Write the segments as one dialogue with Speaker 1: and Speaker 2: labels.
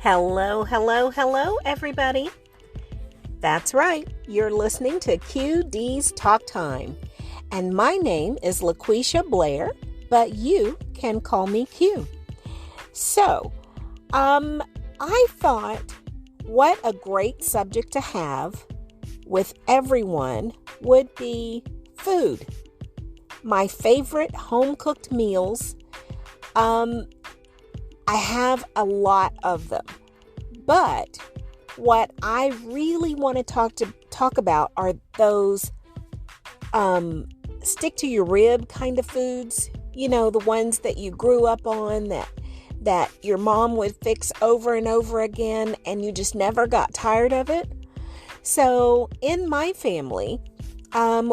Speaker 1: Hello, hello, hello, everybody. That's right. You're listening to QD's Talk Time. And my name is LaQuisha Blair, but you can call me Q. So, I thought what a great subject to have with everyone would be food. My favorite home-cooked meals. I have a lot of them, but what I really want to talk about are those stick to your rib kind of foods. You know, the ones that you grew up on that your mom would fix over and over again, and you just never got tired of it. So in my family,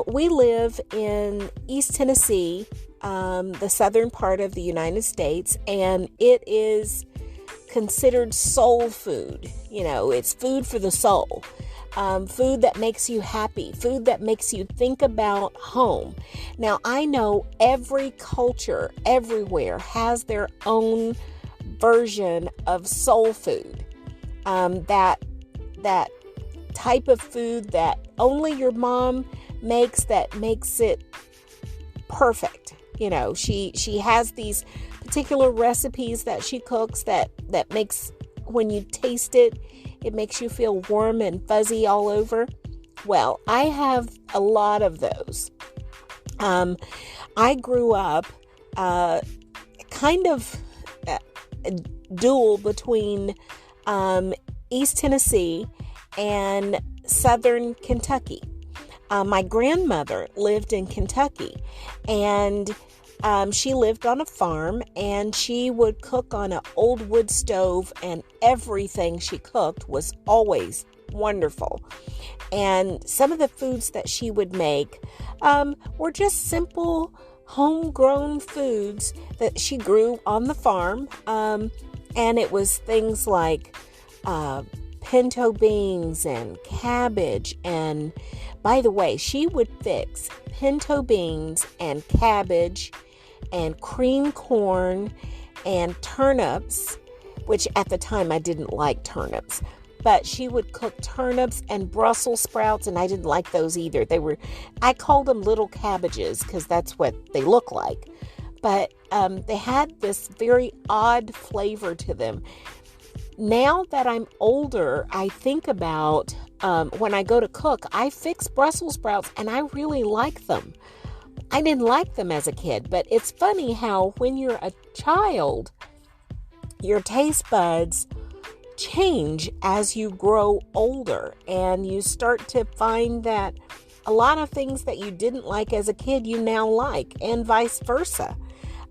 Speaker 1: we live in East Tennessee, the southern part of the United States, and it is considered soul food. You know, it's food for the soul, food that makes you happy, food that makes you think about home. Now, I know every culture everywhere has their own version of soul food, that type of food that only your mom makes, that makes it perfect. You know, she has these particular recipes that she cooks that makes, when you taste it, it makes you feel warm and fuzzy all over. Well, I have a lot of those. I grew up kind of dual between East Tennessee and Southern Kentucky. My grandmother lived in Kentucky, and she lived on a farm, and she would cook on an old wood stove, and everything she cooked was always wonderful. And some of the foods that she would make were just simple homegrown foods that she grew on the farm. And it was things like pinto beans and cabbage. And by the way, she would fix pinto beans and cabbage and cream corn and turnips, which at the time I didn't like turnips, but she would cook turnips and Brussels sprouts, and I didn't like those either. I called them little cabbages because that's what they look like, but they had this very odd flavor to them. Now that I'm older, I think about when I go to cook, I fix Brussels sprouts and I really like them. I didn't like them as a kid, but it's funny how when you're a child, your taste buds change as you grow older, and you start to find that a lot of things that you didn't like as a kid, you now like, and vice versa.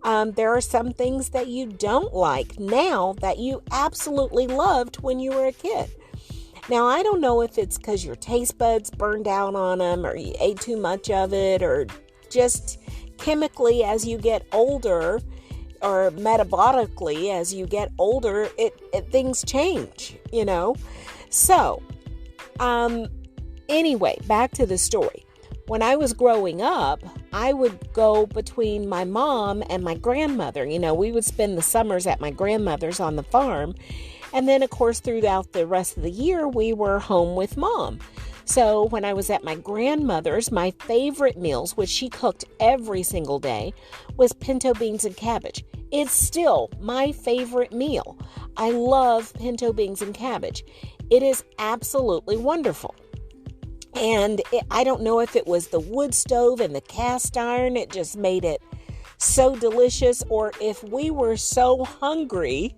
Speaker 1: There are some things that you don't like now that you absolutely loved when you were a kid. Now, I don't know if it's because your taste buds burned out on them, or you ate too much of it, or just chemically as you get older, or metabolically as you get older, things change, you know. So, anyway, back to the story. When I was growing up, I would go between my mom and my grandmother. You know, we would spend the summers at my grandmother's on the farm. And then, of course, throughout the rest of the year, we were home with mom. So when I was at my grandmother's, my favorite meals, which she cooked every single day, was pinto beans and cabbage. It's still my favorite meal. I love pinto beans and cabbage. It is absolutely wonderful. And I don't know if it was the wood stove and the cast iron, it just made it so delicious, or if we were so hungry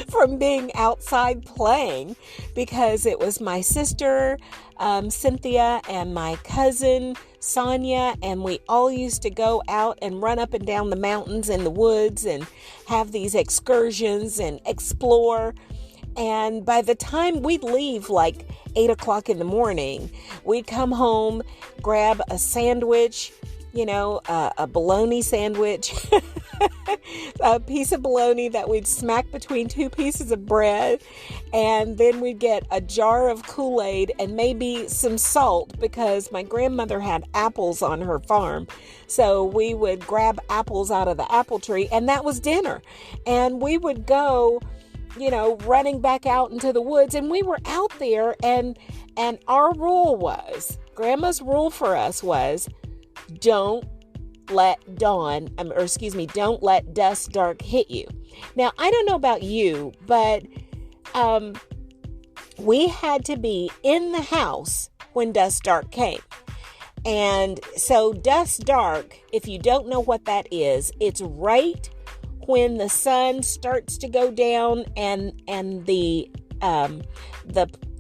Speaker 1: from being outside playing, because it was my sister, Cynthia, and my cousin, Sonia, and we all used to go out and run up and down the mountains and the woods and have these excursions and explore. And by the time we'd leave, like 8 o'clock in the morning, we'd come home, grab a sandwich, you know, a bologna sandwich, a piece of bologna that we'd smack between two pieces of bread. And then we'd get a jar of Kool-Aid and maybe some salt, because my grandmother had apples on her farm. So we would grab apples out of the apple tree, and that was dinner. And we would go running back out into the woods. And we were out there, and our Grandma's rule for us was, don't let don't let dusk dark hit you. Now, I don't know about you, but we had to be in the house when dusk dark came. And so dusk dark, if you don't know what that is, it's right when the sun starts to go down and the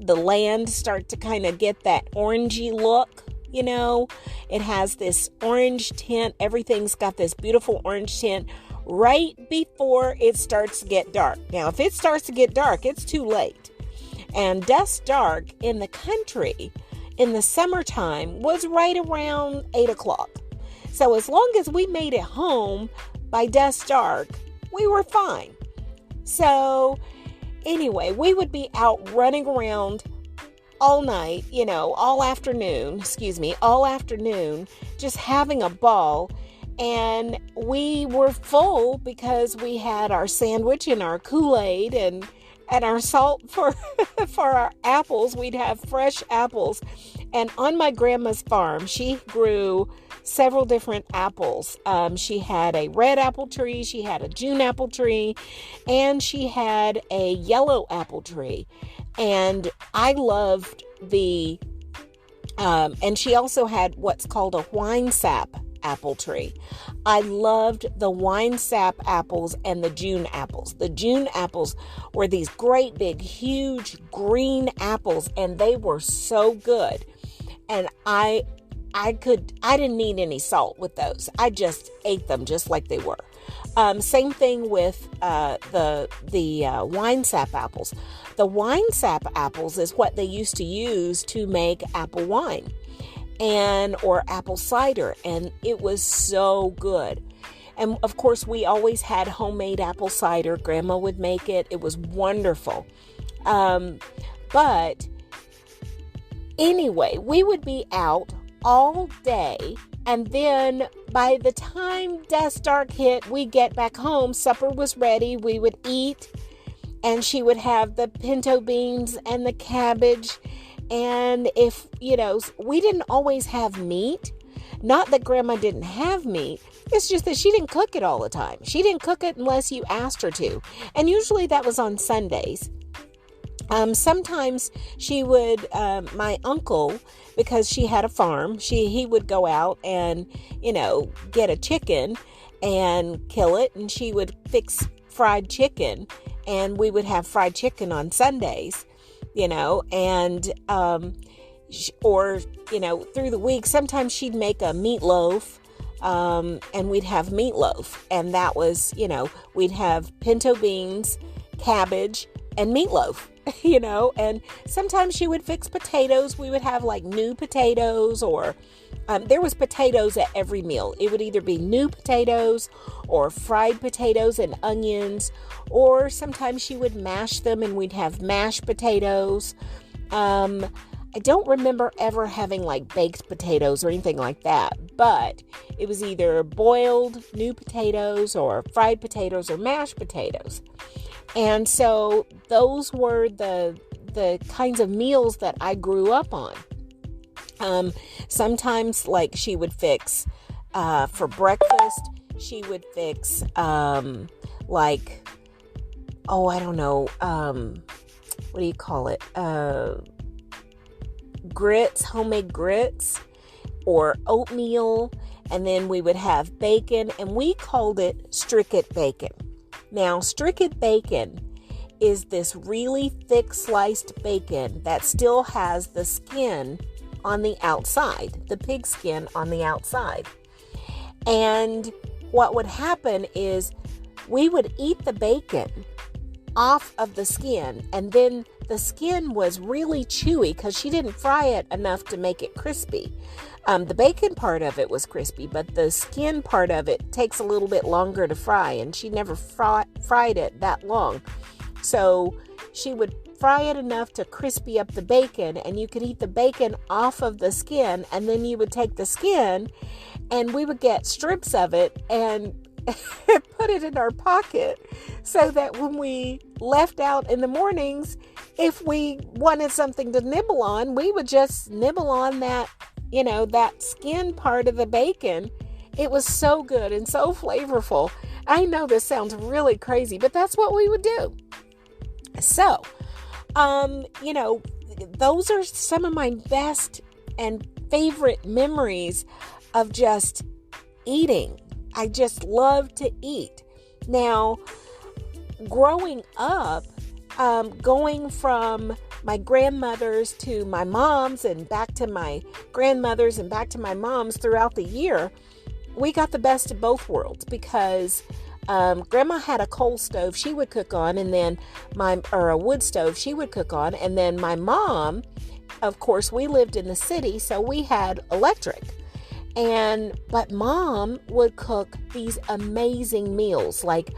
Speaker 1: land start to kind of get that orangey look. It has this orange tint. Everything's got this beautiful orange tint right before it starts to get dark. Now, if it starts to get dark, it's too late. And dusk dark in the country in the summertime was right around 8 o'clock. So as long as we made it home by dusk dark, we were fine. So anyway, we would be out running around all night, all afternoon, just having a ball. And we were full because we had our sandwich and our Kool-Aid and our salt for our apples. We'd have fresh apples. And on my grandma's farm, she grew several different apples. She had a red apple tree, she had a June apple tree, and she had a yellow apple tree. And I loved and she also had what's called a wine sap apple tree. I loved the wine sap apples and the June apples. The June apples were these great big huge green apples, and they were so good. And I didn't need any salt with those. I just ate them just like they were. Same thing with the wine sap apples. The wine sap apples is what they used to use to make apple wine or apple cider, and it was so good. And of course, we always had homemade apple cider. Grandma would make it. It was wonderful. But anyway, we would be out all day, and then by the time dusk dark hit, we'd get back home. Supper was ready. We would eat, and she would have the pinto beans and the cabbage. And if, we didn't always have meat. Not that Grandma didn't have meat. It's just that she didn't cook it all the time. She didn't cook it unless you asked her to. And usually that was on Sundays. Sometimes she would, my uncle, because she had a farm, he would go out and, get a chicken and kill it, and she would fix fried chicken, and we would have fried chicken on Sundays, and, or, through the week, sometimes she'd make a meatloaf, and we'd have meatloaf, and that was, we'd have pinto beans, cabbage, and meatloaf. And sometimes she would fix potatoes. We would have like new potatoes, or there was potatoes at every meal. It would either be new potatoes or fried potatoes and onions, or sometimes she would mash them and we'd have mashed potatoes. I don't remember ever having like baked potatoes or anything like that, but it was either boiled new potatoes or fried potatoes or mashed potatoes. And so those were the kinds of meals that I grew up on. Sometimes like she would fix, for breakfast, she would fix, I don't know, what do you call it? Grits, homemade grits, or oatmeal. And then we would have bacon, and we called it stricket bacon. Now, stricket bacon is this really thick sliced bacon that still has the skin on the outside, the pig skin on the outside. And what would happen is we would eat the bacon off of the skin, and then the skin was really chewy because she didn't fry it enough to make it crispy. The bacon part of it was crispy, but the skin part of it takes a little bit longer to fry, and she never fried it that long. So she would fry it enough to crispy up the bacon, and you could eat the bacon off of the skin, and then you would take the skin, and we would get strips of it and put it in our pocket so that when we left out in the mornings, if we wanted something to nibble on, we would just nibble on that, that skin part of the bacon. It was so good and so flavorful. I know this sounds really crazy, but that's what we would do. So, those are some of my best and favorite memories of just eating. I just love to eat. Now, growing up, going from my grandmother's to my mom's and back to my grandmother's and back to my mom's throughout the year, we got the best of both worlds because Grandma had a coal stove she would cook on, and then a wood stove she would cook on, and then my mom, of course, we lived in the city, so we had electric. But Mom would cook these amazing meals. Like,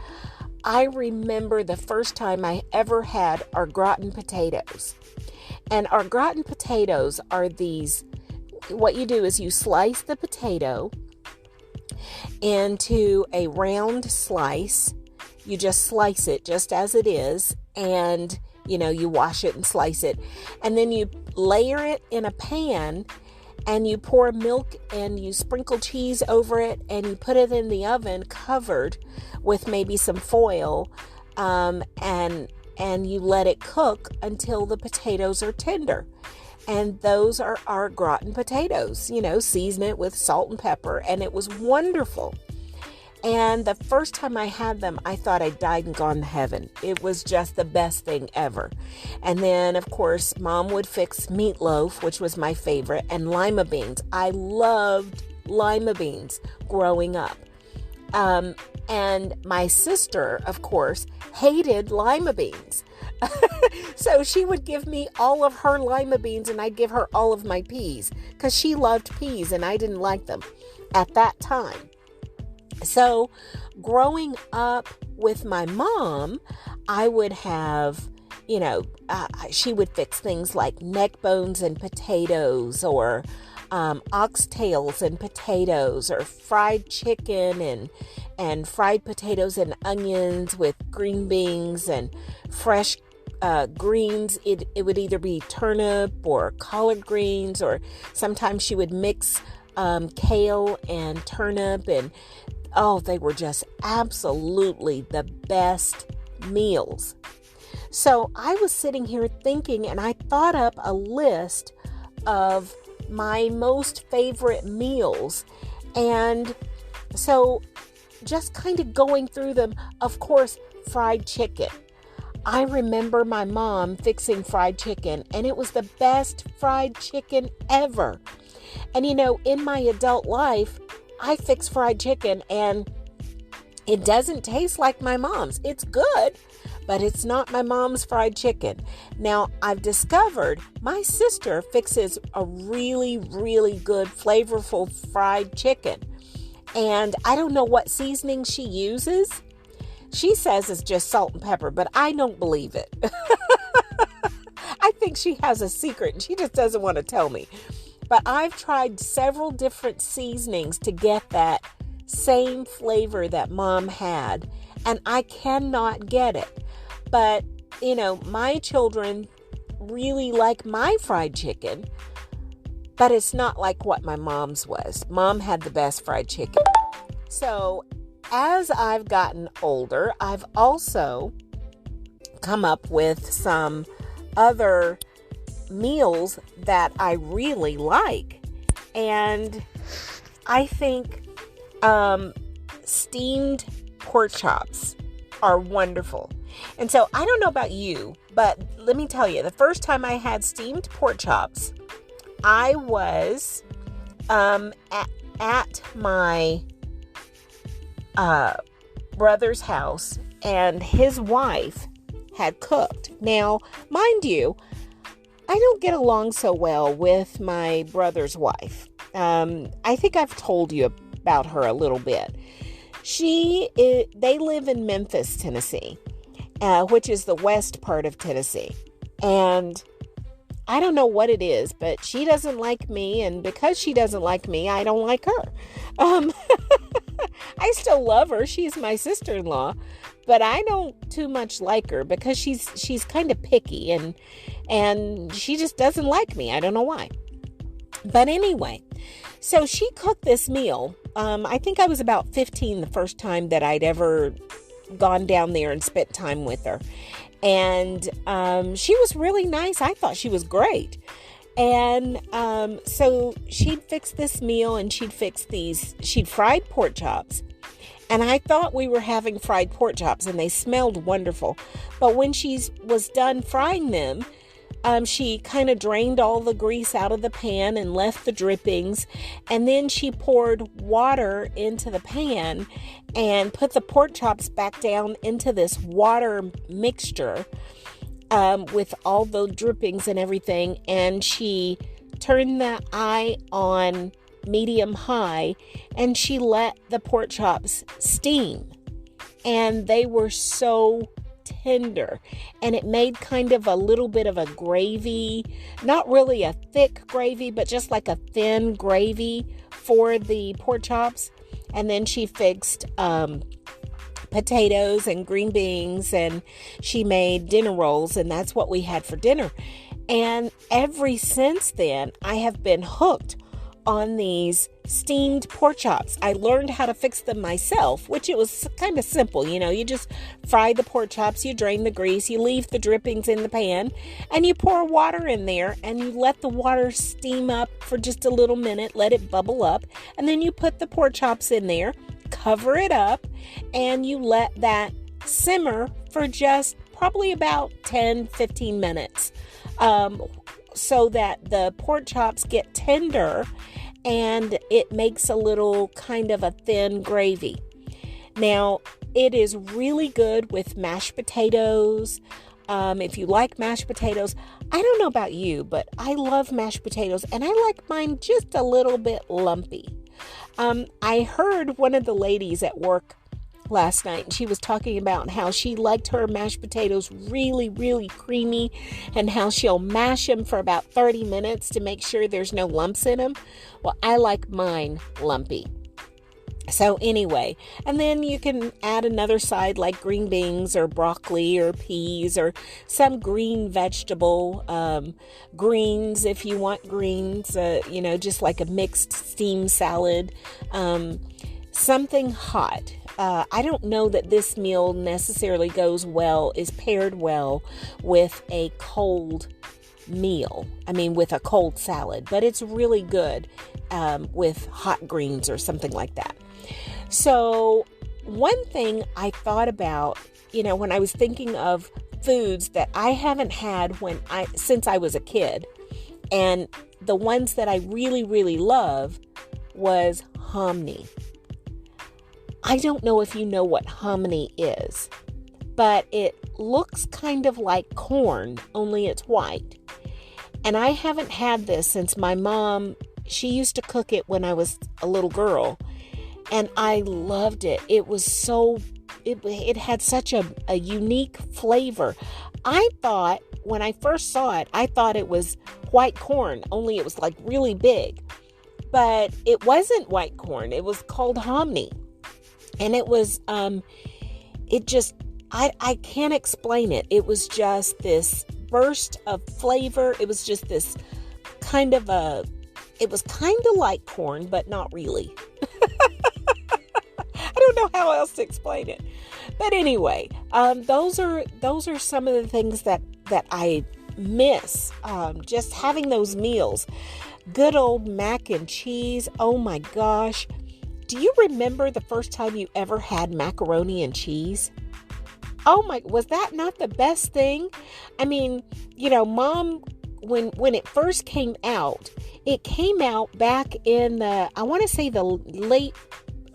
Speaker 1: I remember the first time I ever had our gratin potatoes. And our gratin potatoes are these, what you do is you slice the potato into a round slice. You just slice it just as it is, and you wash it and slice it, and then you layer it in a pan, and you pour milk and you sprinkle cheese over it, and you put it in the oven covered with maybe some foil, and you let it cook until the potatoes are tender. And those are our gratin potatoes, season it with salt and pepper. And it was wonderful. And the first time I had them, I thought I'd died and gone to heaven. It was just the best thing ever. And then, of course, Mom would fix meatloaf, which was my favorite, and lima beans. I loved lima beans growing up. And my sister, of course, hated lima beans. So she would give me all of her lima beans and I'd give her all of my peas because she loved peas and I didn't like them at that time. So growing up with my mom, I would have, she would fix things like neck bones and potatoes, or oxtails and potatoes, or fried chicken and fried potatoes and onions with green beans and fresh greens. It would either be turnip or collard greens, or sometimes she would mix kale and turnip, and they were just absolutely the best meals. So I was sitting here thinking, and I thought up a list of my most favorite meals. And so just kind of going through them, of course, fried chicken. I remember my mom fixing fried chicken, and it was the best fried chicken ever. And in my adult life, I fix fried chicken, and it doesn't taste like my mom's. It's good, but it's not my mom's fried chicken. Now, I've discovered my sister fixes a really, really good, flavorful fried chicken. And I don't know what seasoning she uses. She says it's just salt and pepper, but I don't believe it. I think she has a secret and she just doesn't want to tell me. But I've tried several different seasonings to get that same flavor that Mom had, and I cannot get it. But, my children really like my fried chicken, but it's not like what my mom's was. Mom had the best fried chicken. So as I've gotten older, I've also come up with some other meals that I really like. And I think steamed pork chops are wonderful. And so I don't know about you, but let me tell you, the first time I had steamed pork chops, I was at my brother's house, and his wife had cooked. Now, mind you, I don't get along so well with my brother's wife. I think I've told you about her a little bit. They live in Memphis, Tennessee, which is the west part of Tennessee. And I don't know what it is, but she doesn't like me. And because she doesn't like me, I don't like her. I still love her. She's my sister-in-law, but I don't too much like her because she's kind of picky and she just doesn't like me. I don't know why. But anyway, so she cooked this meal. I think I was about 15 the first time that I'd ever gone down there and spent time with her. And she was really nice. I thought she was great. And so she'd fix this meal and she'd fried pork chops. And I thought we were having fried pork chops and they smelled wonderful. But when she was done frying them, she kind of drained all the grease out of the pan and left the drippings. And then she poured water into the pan and put the pork chops back down into this water mixture with all the drippings and everything. And she turned the eye on medium high and she let the pork chops steam. And they were so tender, and it made kind of a little bit of a gravy, not really a thick gravy, but just like a thin gravy for the pork chops. And then she fixed potatoes and green beans, and she made dinner rolls, and that's what we had for dinner. And ever since then, I have been hooked on these steamed pork chops. I learned how to fix them myself, which it was kind of simple. You just fry the pork chops, you drain the grease, you leave the drippings in the pan, and you pour water in there, and you let the water steam up for just a little minute, let it bubble up, and then you put the pork chops in there, cover it up, and you let that simmer for just probably about 10-15 minutes. So that the pork chops get tender and it makes a little kind of a thin gravy. Now, it is really good with mashed potatoes. If you like mashed potatoes, I don't know about you, but I love mashed potatoes and I like mine just a little bit lumpy. I heard one of the ladies at work last night, and she was talking about how she liked her mashed potatoes really, really creamy, and how she'll mash them for about 30 minutes to make sure there's no lumps in them. Well, I like mine lumpy. So anyway, and then you can add another side like green beans or broccoli or peas or some green vegetable, greens if you want greens, just like a mixed steam salad, something hot. I don't know that this meal necessarily is paired well with a cold meal. With a cold salad, but it's really good with hot greens or something like that. So one thing I thought about, when I was thinking of foods that I haven't had since I was a kid, and the ones that I really, really love was hominy. I don't know if you know what hominy is, but it looks kind of like corn, only it's white. And I haven't had this since my mom, she used to cook it when I was a little girl, and I loved it. It was it had such a unique flavor. I thought, when I first saw it, I thought it was white corn, only it was like really big. But it wasn't white corn, it was called hominy. And it was, I can't explain it. It was just this burst of flavor. It was just this it was kind of like corn, but not really. I don't know how else to explain it. But anyway, those are some of the things that I miss. Just having those meals. Good old mac and cheese. Oh my gosh. Do you remember the first time you ever had macaroni and cheese? Oh my, was that not the best thing? Mom, when it first came out, it came out back in the, I want to say the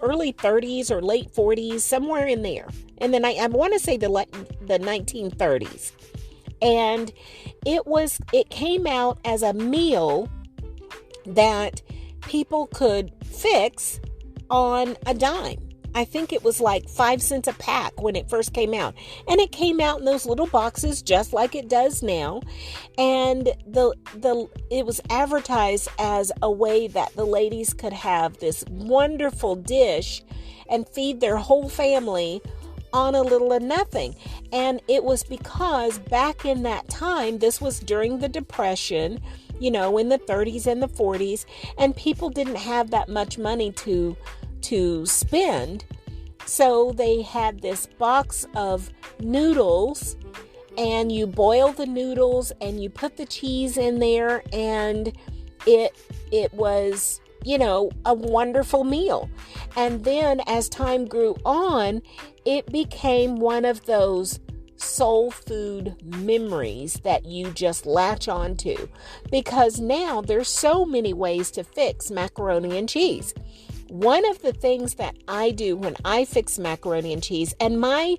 Speaker 1: early 30s or late 40s, somewhere in there. And then I want to say the 1930s. And it came out as a meal that people could fix on a dime. I think it was like 5 cents a pack when it first came out. And it came out in those little boxes just like it does now. And it was advertised as a way that the ladies could have this wonderful dish and feed their whole family on a little of nothing. And it was because back in that time, this was during the Depression, in the 30s and the 40s, and people didn't have that much money to spend. So they had this box of noodles, and you boil the noodles and you put the cheese in there, and it was, a wonderful meal. And then as time grew on, it became one of those soul food memories that you just latch on to, because now there's so many ways to fix macaroni and cheese. One of the things that I do when I fix macaroni and cheese, and my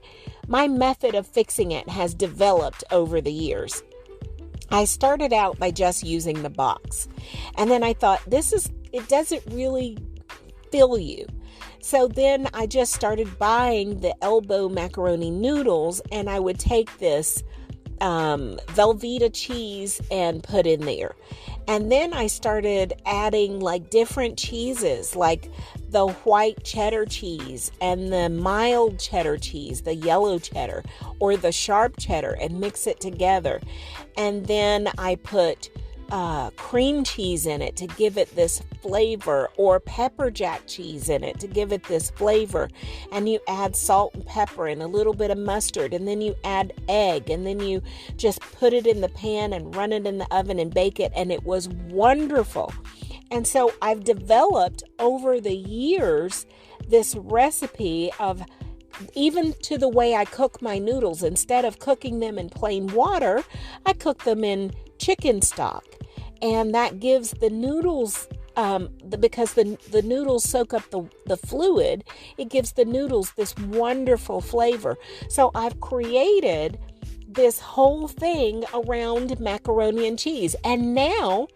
Speaker 1: method of fixing it has developed over the years. I started out by just using the box, and then I thought, it doesn't really fill you. So then I just started buying the elbow macaroni noodles, and I would take this Velveeta cheese and put in there. And then I started adding like different cheeses, like the white cheddar cheese and the mild cheddar cheese, the yellow cheddar or the sharp cheddar, and mix it together. And then I put cream cheese in it to give it this flavor, or pepper jack cheese in it to give it this flavor. And you add salt and pepper and a little bit of mustard, and then you add egg, and then you just put it in the pan and run it in the oven and bake it. And it was wonderful. And so I've developed over the years this recipe of, even to the way I cook my noodles. Instead of cooking them in plain water, I cook them in chicken stock. And that gives the noodles, because the noodles soak up the fluid, it gives the noodles this wonderful flavor. So I've created this whole thing around macaroni and cheese. And now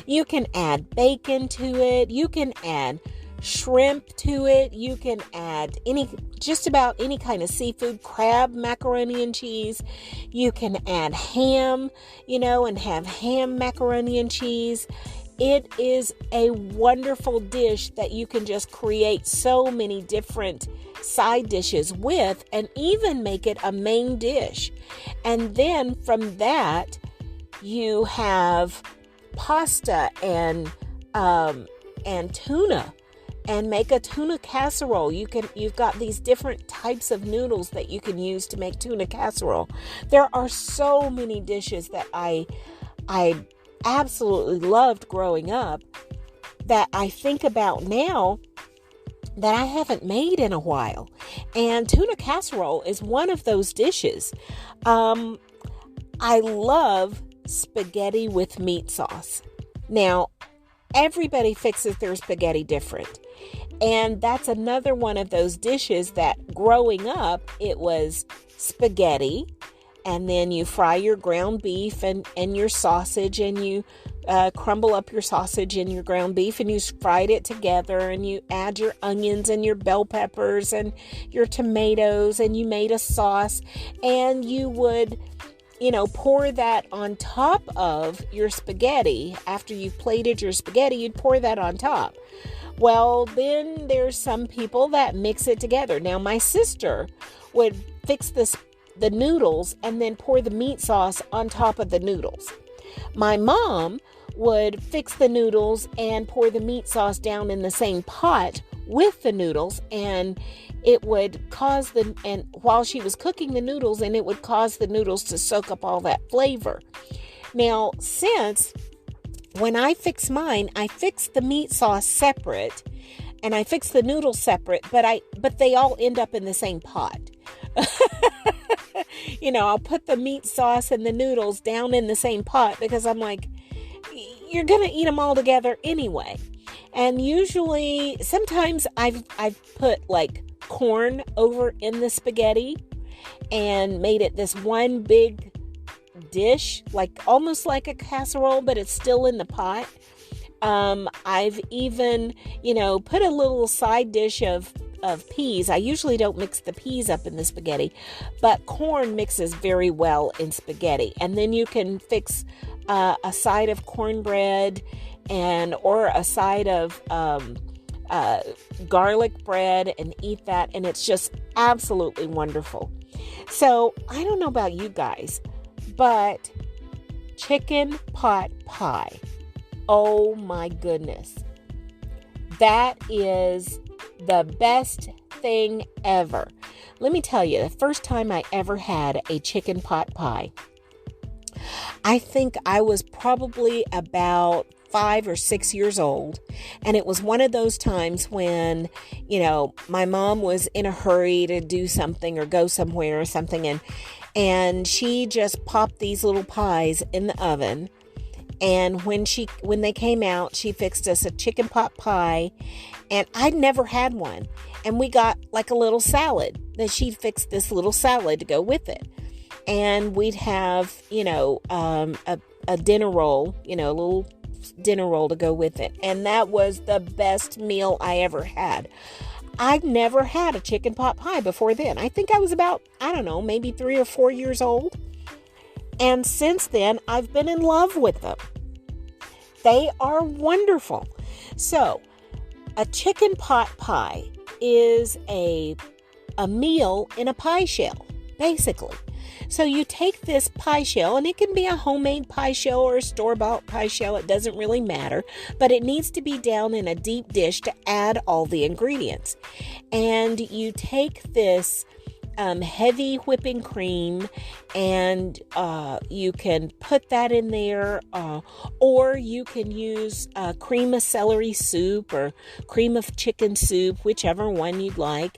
Speaker 1: you can add bacon to it. You can add shrimp to it. You can add just about any kind of seafood, crab, macaroni and cheese. You can add ham, and have ham macaroni and cheese. It is a wonderful dish that you can just create so many different side dishes with, and even make it a main dish. And then from that, you have pasta and tuna, and make a tuna casserole. You've got these different types of noodles that you can use to make tuna casserole. There are so many dishes that I absolutely loved growing up that I think about now that I haven't made in a while. And tuna casserole is one of those dishes. I love spaghetti with meat sauce. Now, everybody fixes their spaghetti different. And that's another one of those dishes that growing up, it was spaghetti, and then you fry your ground beef and your sausage, and you crumble up your sausage and your ground beef, and you fried it together, and you add your onions and your bell peppers and your tomatoes, and you made a sauce, and you would pour that on top of your spaghetti. After you've plated your spaghetti, you'd pour that on top. Well, then there's some people that mix it together. Now, my sister would fix the noodles and then pour the meat sauce on top of the noodles. My mom would fix the noodles and pour the meat sauce down in the same pot with the noodles, and it would cause and while she was cooking the noodles, and it would cause the noodles to soak up all that flavor. Now, since when I fix mine, I fix the meat sauce separate and I fix the noodles separate, but they all end up in the same pot. I'll put the meat sauce and the noodles down in the same pot, because I'm like, you're going to eat them all together anyway. And usually, sometimes I've put like corn over in the spaghetti and made it this one big dish, like almost like a casserole, but it's still in the pot. I've even, put a little side dish of of peas. I usually don't mix the peas up in the spaghetti, but corn mixes very well in spaghetti. And then you can fix a side of cornbread or a side of garlic bread and eat that, and it's just absolutely wonderful. So I don't know about you guys, but chicken pot pie, oh my goodness, that is the best thing ever. Let me tell you, the first time I ever had a chicken pot pie, I think I was probably about 5 or 6 years old. And it was one of those times when, my mom was in a hurry to do something or go somewhere or something. And she just popped these little pies in the oven. And when they came out, she fixed us a chicken pot pie, and I'd never had one. And we got like a little salad that she fixed, this little salad to go with it. And we'd have, a dinner roll, a little dinner roll to go with it. And that was the best meal I ever had. I'd never had a chicken pot pie before then. I think I was about, maybe 3 or 4 years old. And since then, I've been in love with them. They are wonderful. So, a chicken pot pie is a meal in a pie shell, basically. So you take this pie shell, and it can be a homemade pie shell or a store-bought pie shell. It doesn't really matter, but it needs to be down in a deep dish to add all the ingredients. And you take this heavy whipping cream, and you can put that in there, or you can use cream of celery soup or cream of chicken soup, whichever one you'd like,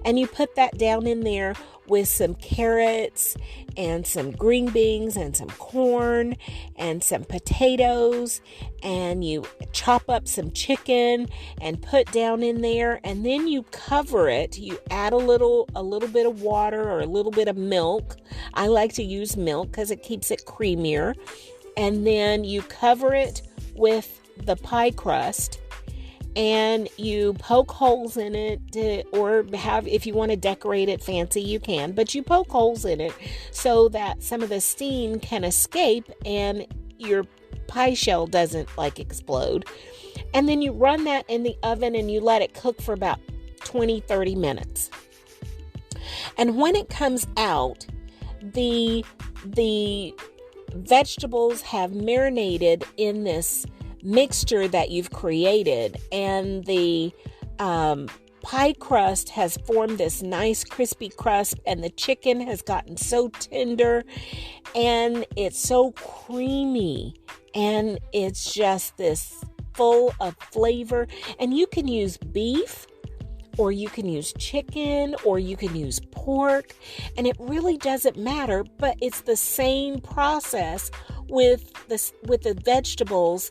Speaker 1: and you put that down in there with some carrots and some green beans and some corn and some potatoes, and you chop up some chicken and put down in there, and then you cover it. You add a little bit of water or a little bit of milk. I like to use milk because it keeps it creamier. And then you cover it with the pie crust, and you poke holes in it if you want to decorate it fancy, you can, but you poke holes in it so that some of the steam can escape and your pie shell doesn't explode. And then you run that in the oven and you let it cook for about 20-30 minutes. And when it comes out, the vegetables have marinated in this mixture that you've created, and the pie crust has formed this nice crispy crust, and the chicken has gotten so tender, and it's so creamy, and it's just this full of flavor. And you can use beef, or you can use chicken, or you can use pork, and it really doesn't matter, but it's the same process with the vegetables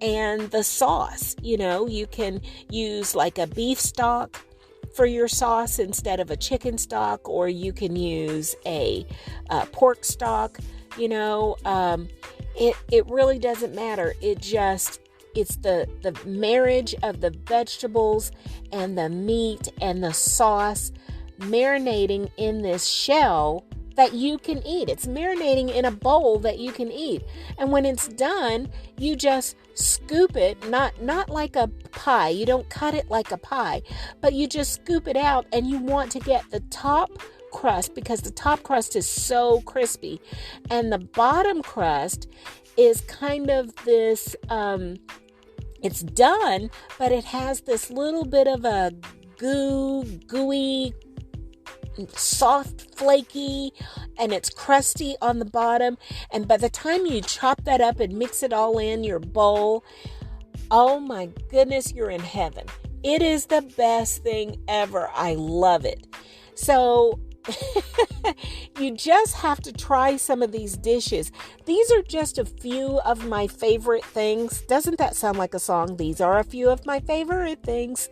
Speaker 1: and the sauce. You can use like a beef stock for your sauce instead of a chicken stock, or you can use a pork stock. It really doesn't matter. It's the marriage of the vegetables and the meat and the sauce marinating in this shell that you can eat. It's marinating in a bowl that you can eat. And when it's done, you just scoop it, not like a pie. You don't cut it like a pie, but you just scoop it out, and you want to get the top crust because the top crust is so crispy. And the bottom crust is kind of this, it's done, but it has this little bit of a gooey, soft, flaky, and it's crusty on the bottom. And by the time you chop that up and mix it all in your bowl, oh my goodness, you're in heaven. It is the best thing ever. I love it. So you just have to try some of these dishes. These are just a few of my favorite things. Doesn't that sound like a song? These are a few of my favorite things.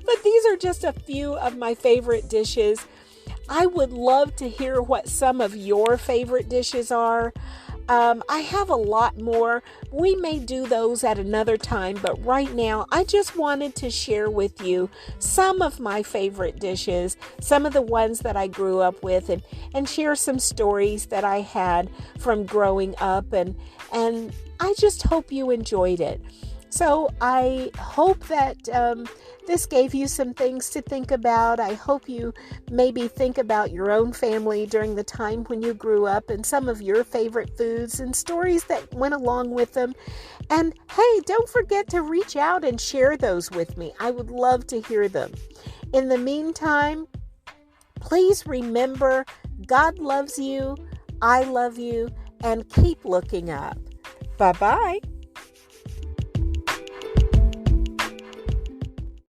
Speaker 1: But these are just a few of my favorite dishes. I would love to hear what some of your favorite dishes are. I have a lot more. We may do those at another time, but right now I just wanted to share with you some of my favorite dishes, some of the ones that I grew up with, and share some stories that I had from growing up, and I just hope you enjoyed it. So I hope that this gave you some things to think about. I hope you maybe think about your own family during the time when you grew up and some of your favorite foods and stories that went along with them. And hey, don't forget to reach out and share those with me. I would love to hear them. In the meantime, please remember, God loves you, I love you, and keep looking up. Bye-bye.